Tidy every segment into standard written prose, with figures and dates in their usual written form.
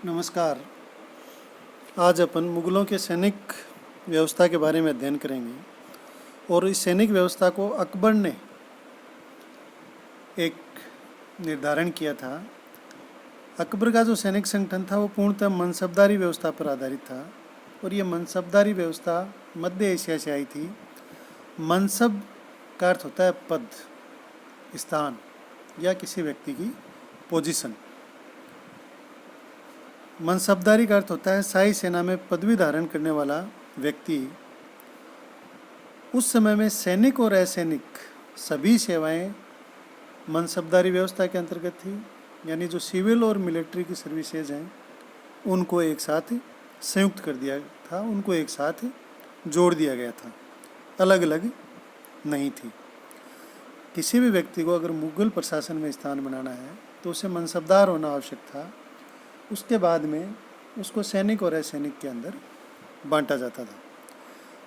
नमस्कार। आज अपन मुगलों के सैनिक व्यवस्था के बारे में अध्ययन करेंगे और इस सैनिक व्यवस्था को अकबर ने एक निर्धारण किया था। अकबर का जो सैनिक संगठन था वो पूर्णतः मनसबदारी व्यवस्था पर आधारित था और ये मनसबदारी व्यवस्था मध्य एशिया से आई थी। मनसब का अर्थ होता है पद, स्थान या किसी व्यक्ति की पोजीशन। मनसबदारी का अर्थ होता है शाही सेना में पदवी धारण करने वाला व्यक्ति। उस समय में सैनिक और असैनिक सभी सेवाएं मनसबदारी व्यवस्था के अंतर्गत थी, यानी जो सिविल और मिलिट्री की सर्विसेज हैं उनको एक साथ संयुक्त कर दिया था, उनको एक साथ जोड़ दिया गया था, अलग अलग नहीं थी। किसी भी व्यक्ति को अगर मुगल प्रशासन में स्थान बनाना है तो उसे मनसबदार होना आवश्यक था। उसके बाद में उसको सैनिक और असैनिक के अंदर बांटा जाता था।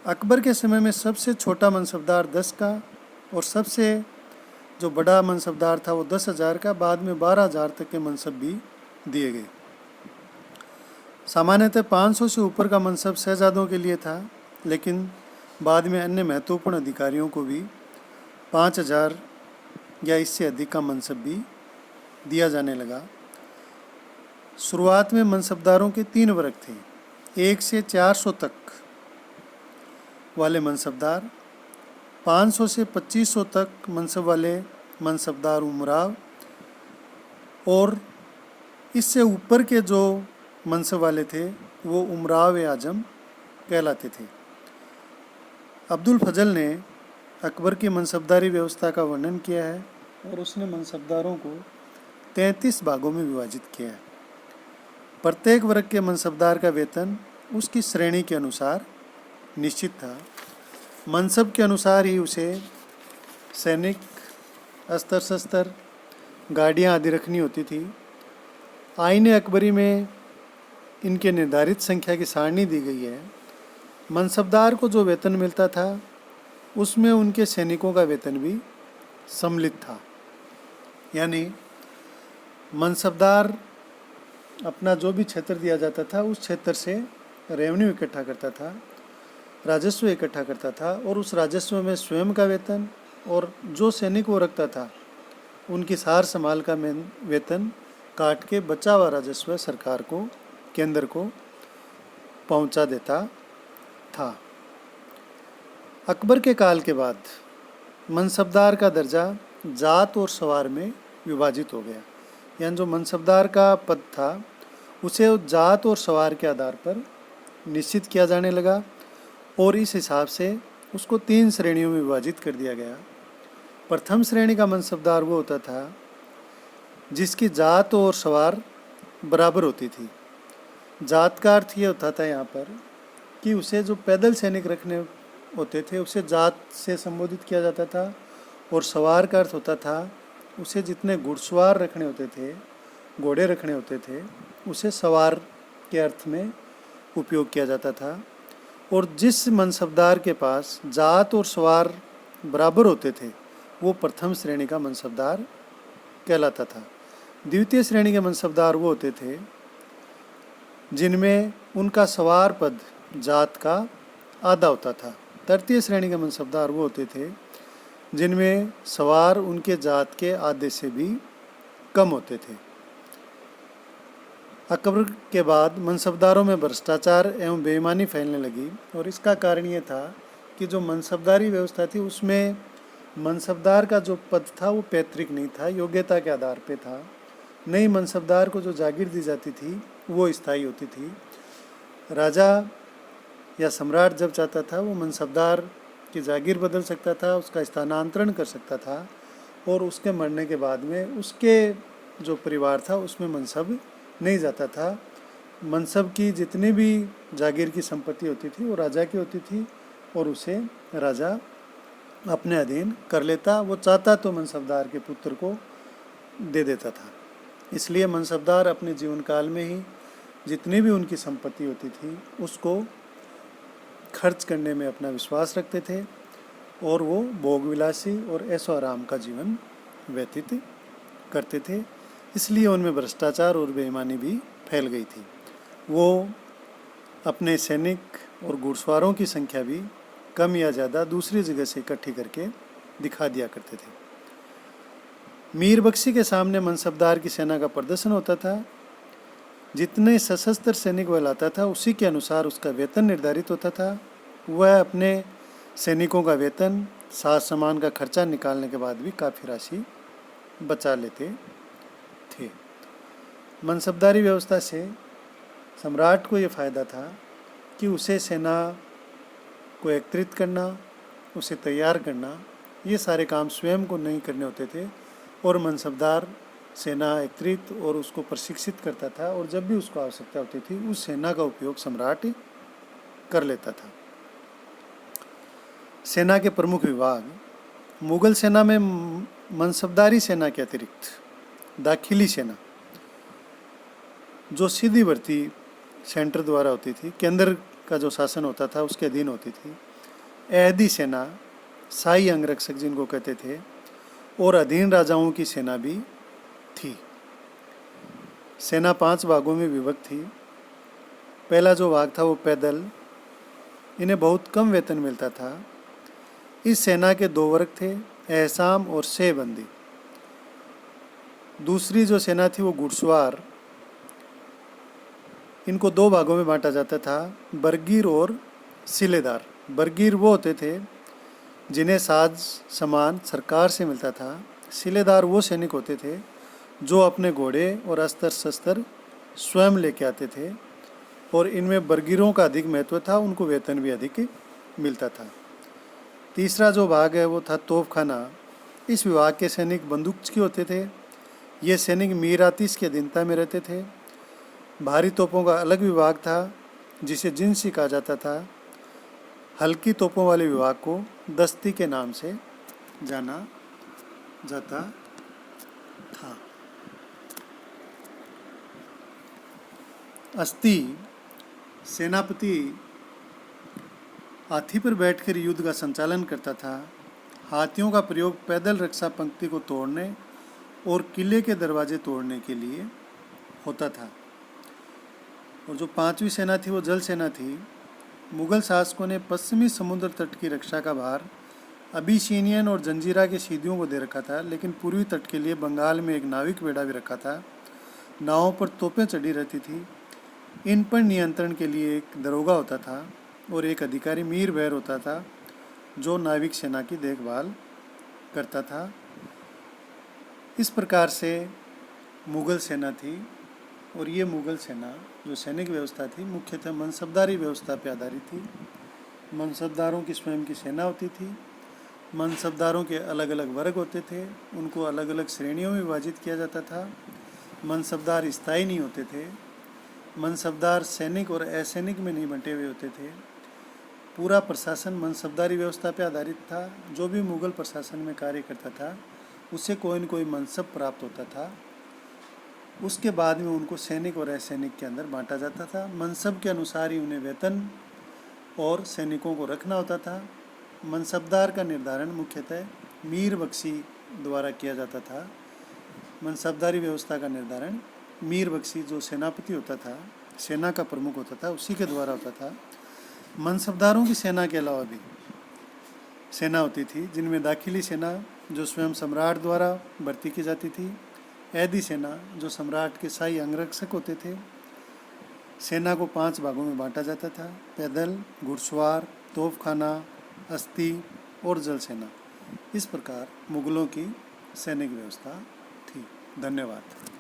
अकबर के समय में सबसे छोटा मनसबदार 10 का और सबसे जो बड़ा मनसबदार था वो 10,000 का, बाद में 12,000 तक के मनसब भी दिए गए। सामान्यतः 500 से ऊपर का मनसब शहजादों के लिए था, लेकिन बाद में अन्य महत्वपूर्ण अधिकारियों को भी 5,000 या इससे अधिक का मनसब भी दिया जाने लगा। शुरुआत में मनसबदारों के 3 वर्ग थे। 1 से 400 तक वाले मनसबदार, 500 से 2500 तक मनसब वाले मनसबदार उमराव, और इससे ऊपर के जो मनसब वाले थे वो उमराव आजम कहलाते थे। अब्दुल फजल ने अकबर की मनसबदारी व्यवस्था का वर्णन किया है और उसने मनसबदारों को 33 भागों में विभाजित किया है। प्रत्येक वर्ग के मनसबदार का वेतन उसकी श्रेणी के अनुसार निश्चित था। मनसब के अनुसार ही उसे सैनिक, अस्त्र शस्त्र, गाड़ियाँ आदि रखनी होती थी। आईने अकबरी में इनके निर्धारित संख्या की सारणी दी गई है। मनसबदार को जो वेतन मिलता था उसमें उनके सैनिकों का वेतन भी सम्मिलित था, यानी मनसबदार अपना जो भी क्षेत्र दिया जाता था उस क्षेत्र से रेवेन्यू इकट्ठा करता था, राजस्व इकट्ठा करता था, और उस राजस्व में स्वयं का वेतन और जो सैनिक वो रखता था उनकी सार संभाल का वेतन काट के बचा हुआ राजस्व सरकार को, केंद्र को पहुंचा देता था। अकबर के काल के बाद मनसबदार का दर्जा जात और सवार में विभाजित हो गया, यानी जो मनसबदार का पद था उसे जात और सवार के आधार पर निश्चित किया जाने लगा और इस हिसाब से उसको 3 श्रेणियों में विभाजित कर दिया गया। प्रथम श्रेणी का मनसबदार वो होता था जिसकी जात और सवार बराबर होती थी। जात का अर्थ ये होता था यहाँ पर कि उसे जो पैदल सैनिक रखने होते थे उसे जात से संबोधित किया जाता था, और सवार का अर्थ होता था उसे जितने घुड़सवार रखने होते थे, घोड़े रखने होते थे, उसे सवार के अर्थ में उपयोग किया जाता था। और जिस मनसबदार के पास जात और सवार बराबर होते थे वो प्रथम श्रेणी का मनसबदार कहलाता था। द्वितीय श्रेणी के मनसबदार वो होते थे जिनमें उनका सवार पद जात का आधा होता था। तृतीय श्रेणी के मनसबदार वो होते थे जिनमें सवार उनके जात के आधे से भी कम होते थे। अकबर के बाद मनसबदारों में भ्रष्टाचार एवं बेईमानी फैलने लगी, और इसका कारण ये था कि जो मनसबदारी व्यवस्था थी उसमें मनसबदार का जो पद था वो पैतृक नहीं था, योग्यता के आधार पे था। नई मनसबदार को जो जागीर दी जाती थी वो स्थायी होती थी। राजा या सम्राट जब चाहता था वो मनसबदार की जागीर बदल सकता था, उसका स्थानांतरण कर सकता था, और उसके मरने के बाद में उसके जो परिवार था उसमें मनसब नहीं जाता था। मनसब की जितनी भी जागीर की संपत्ति होती थी वो राजा की होती थी और उसे राजा अपने अधीन कर लेता। वो चाहता तो मनसबदार के पुत्र को दे देता था। इसलिए मनसबदार अपने जीवन काल में ही जितनी भी उनकी संपत्ति होती थी उसको खर्च करने में अपना विश्वास रखते थे और वो भोगविलासी और ऐशो आराम का जीवन व्यतीत करते थे। इसलिए उनमें भ्रष्टाचार और बेईमानी भी फैल गई थी। वो अपने सैनिक और घुड़सवारों की संख्या भी कम या ज़्यादा दूसरी जगह से इकट्ठी करके दिखा दिया करते थे। मीर बख्शी के सामने मनसबदार की सेना का प्रदर्शन होता था। जितने सशस्त्र सैनिक वह लाता था उसी के अनुसार उसका वेतन निर्धारित होता था। वह अपने सैनिकों का वेतन, साज सामान का खर्चा निकालने के बाद भी काफ़ी राशि बचा लेते थे। मनसबदारी व्यवस्था से सम्राट को ये फ़ायदा था कि उसे सेना को एकत्रित करना, उसे तैयार करना, ये सारे काम स्वयं को नहीं करने होते थे और मनसबदार सेना एकत्रित और उसको प्रशिक्षित करता था और जब भी उसको आवश्यकता होती थी उस सेना का उपयोग सम्राट कर लेता था। सेना के प्रमुख विभाग। मुगल सेना में मनसबदारी सेना के अतिरिक्त दाखिली सेना, जो सीधी भर्ती सेंटर द्वारा होती थी, केंद्र का जो शासन होता था उसके अधीन होती थी, ऐहदी सेना, शाही अंगरक्षक जिनको कहते थे, और अधीन राजाओं की सेना भी थी। सेना 5 भागों में विभक्त थी। पहला जो भाग था वो पैदल, इन्हें बहुत कम वेतन मिलता था। इस सेना के 2 वर्ग थे, एहसाम और शेबंदी। दूसरी जो सेना थी वो घुड़सवार, इनको 2 भागों में बांटा जाता था, बरगीर और सिलेदार। बरगीर वो होते थे जिन्हें साज सामान सरकार से मिलता था। सिलेदार वो सैनिक होते थे जो अपने घोड़े और अस्त्र शस्त्र स्वयं लेके आते थे और इनमें बरगीरों का अधिक महत्व था, उनको वेतन भी अधिक मिलता था। तीसरा जो भाग है वो था तोपखाना। इस विभाग के सैनिक बंदूकची होते थे। ये सैनिक मीर आतिश की अधीनता में रहते थे। भारी तोपों का अलग विभाग था जिसे जिन्सी कहा जाता था। हल्की तोपों वाले विभाग को दस्ती के नाम से जाना जाता था। अस्ती सेनापति हाथी पर बैठकर युद्ध का संचालन करता था। हाथियों का प्रयोग पैदल रक्षा पंक्ति को तोड़ने और किले के दरवाजे तोड़ने के लिए होता था। और जो 5वीं सेना थी वो जल सेना थी। मुगल शासकों ने पश्चिमी समुद्र तट की रक्षा का भार अबिसिनियन और जंजीरा के सीधियों को दे रखा था, लेकिन पूर्वी तट के लिए बंगाल में एक नाविक बेड़ा भी रखा था। नावों पर तोपें चढ़ी रहती थी। इन पर नियंत्रण के लिए एक दरोगा होता था और एक अधिकारी मीर बहर होता था जो नाविक सेना की देखभाल करता था। इस प्रकार से मुगल सेना थी और ये मुगल सेना जो सैनिक व्यवस्था थी मुख्यतः मनसबदारी व्यवस्था पर आधारित थी। मनसबदारों की स्वयं की सेना होती थी। मनसबदारों के अलग अलग वर्ग होते थे, उनको अलग अलग श्रेणियों में विभाजित किया जाता था। मनसबदार स्थायी नहीं होते थे। मनसबदार सैनिक और असैनिक में नहीं बंटे हुए होते थे। पूरा प्रशासन मनसबदारी व्यवस्था पर आधारित था। जो भी मुगल प्रशासन में कार्य करता था उसे कोई न कोई मनसब प्राप्त होता था। उसके बाद में उनको सैनिक और असैनिक के अंदर बांटा जाता था। मनसब के अनुसार ही उन्हें वेतन और सैनिकों को रखना होता था। मनसबदार का निर्धारण मुख्यतः मीर बख्शी द्वारा किया जाता था। मनसबदारी व्यवस्था का निर्धारण मीर बख्शी जो सेनापति होता था, सेना का प्रमुख होता था, उसी के द्वारा होता था। मनसबदारों की सेना के अलावा भी सेना होती थी जिनमें दाखिली सेना जो स्वयं सम्राट द्वारा भर्ती की जाती थी, ऐहदी सेना जो सम्राट के शाही अंगरक्षक होते थे। सेना को 5 भागों में बांटा जाता था, पैदल, घुड़सवार, तोपखाना, अस्ती और जल सेना। इस प्रकार मुगलों की सैनिक व्यवस्था थी। धन्यवाद।